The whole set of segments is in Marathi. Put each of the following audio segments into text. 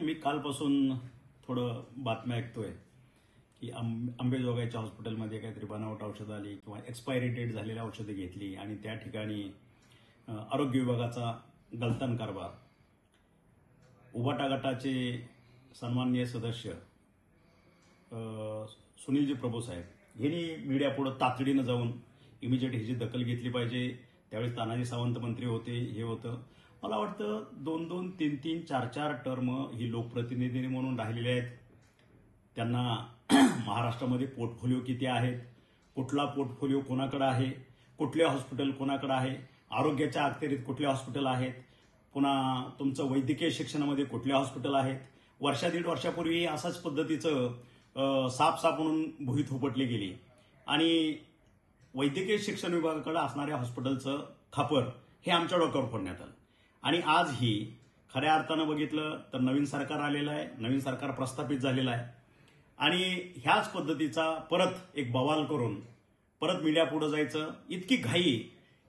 मी कालपासून थोडं बातम्या ऐकतोय की अंबेजोगाईच्या हॉस्पिटलमध्ये काहीतरी बनावट औषधं आली किंवा एक्सपायरी डेट झालेली औषधं घेतली आणि त्या ठिकाणी आरोग्य विभागाचा गलतान कारभार. उबाटा गटाचे सन्माननीय सदस्य सुनीलजी प्रभू साहेब यांनी मीडियापुढे तातडीनं जाऊन इमिजिएट ह्याची दखल घेतली पाहिजे. त्यावेळेस तानाजी सावंत मंत्री होते, हे होतं. मला वाटतं 2-2, 3-3, 4-4 टर्म ही लोकप्रतिनिधी म्हणून राहिलेले आहेत. त्यांना महाराष्ट्रामध्ये पोर्टफोलिओ किती आहेत, कुठला पोर्टफोलिओ कोणाकडे आहे, कुठले हॉस्पिटल कोणाकडे आहे, आरोग्याच्या अखत्यारीत कुठले हॉस्पिटल आहेत, पुन्हा तुमचं वैद्यकीय शिक्षणामध्ये कुठले हॉस्पिटल आहेत. दीड वर्षापूर्वी असाच पद्धतीचं साप म्हणून भुई थोपटली गेली आणि वैद्यकीय शिक्षण विभागाकडे असणाऱ्या हॉस्पिटलचं खापर हे आमच्या डोक्यावर फोडण्यात आलं. आणि आज ही खऱ्या अर्थानं बघितलं तर नवीन सरकार आलेलं आहे, नवीन सरकार प्रस्थापित झालेलं आहे आणि ह्याच पद्धतीचा परत एक बवाल करून परत मीडिया पुढे जायचं. इतकी घाई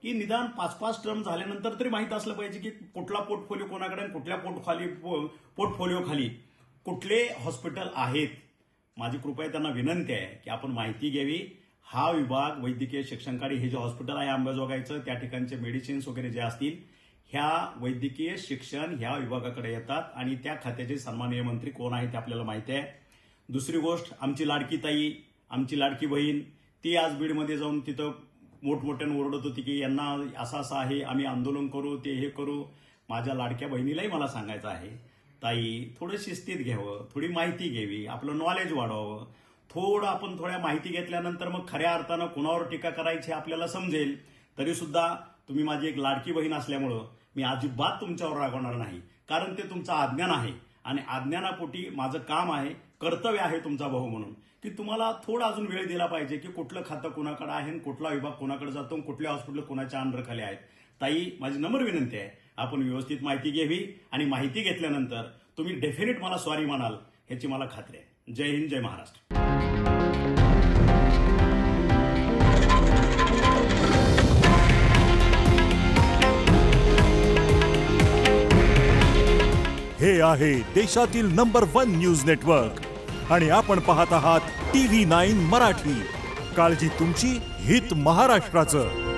की निदान 5-5 टर्म झाल्यानंतर तरी माहीत असलं पाहिजे की कुठला पोर्टफोलिओ कोणाकडे आणि कुठल्या पोर्टफोलिओ खाली कुठले हॉस्पिटल आहेत. माझी कृपया त्यांना विनंती आहे की आपण माहिती घ्यावी. हा विभाग वैद्यकीय शिक्षणाकडे हे जे हॉस्पिटल आहे अंबेजोगाईचं, त्या ठिकाणचे मेडिसिन्स वगैरे जे असतील ह्या वैद्यकीय शिक्षण ह्या विभागाकडे येतात आणि त्या खात्याचे सन्माननीय मंत्री कोण आहे ते आपल्याला माहिती आहे. दुसरी गोष्ट, आमची लाडकी ताई, आमची लाडकी बहीण, ती आज बीडमध्ये जाऊन तिथं मोठमोठ्यानं ओरडत होती की यांना असं आहे, आम्ही आंदोलन करू, ते हे करू. माझ्या लाडक्या बहिणीलाही मला सांगायचं आहे, ताई थोडं शिस्तीत घ्यावं, थोडी माहिती घ्यावी, आपलं नॉलेज वाढवावं. आपण थोड्या माहिती घेतल्यानंतर मग खऱ्या अर्थानं कुणावर टीका करायची आपल्याला समजेल. तरी सुद्धा तुम्ही माझी एक लाडकी बहीण असल्यामुळं मी अजिबात तुमच्यावर रागवणार नाही, कारण ते तुमचं अज्ञान आहे आणि अज्ञानापोटी माझं काम आहे, कर्तव्य आहे तुमचा भाऊ म्हणून की तुम्हाला थोडा अजून वेळ दिला पाहिजे की कुठलं खातं कोणाकडे आहे, कुठला विभाग कोणाकडे जातो, कुठले हॉस्पिटल कोणाच्या अंडरखाली आहेत. ताई, माझी नम्र विनंती आहे, आपण व्यवस्थित माहिती घ्यावी आणि माहिती घेतल्यानंतर तुम्ही डेफिनेट मला सॉरी म्हणाल ह्याची मला खात्री आहे. जय हिंद, जय महाराष्ट्र. हे आहे देशातील नंबर 1 न्यूज नेटवर्क आणि आपण पाहत आहात TV9 मराठी. काळजी तुमची, हित महाराष्ट्राचं.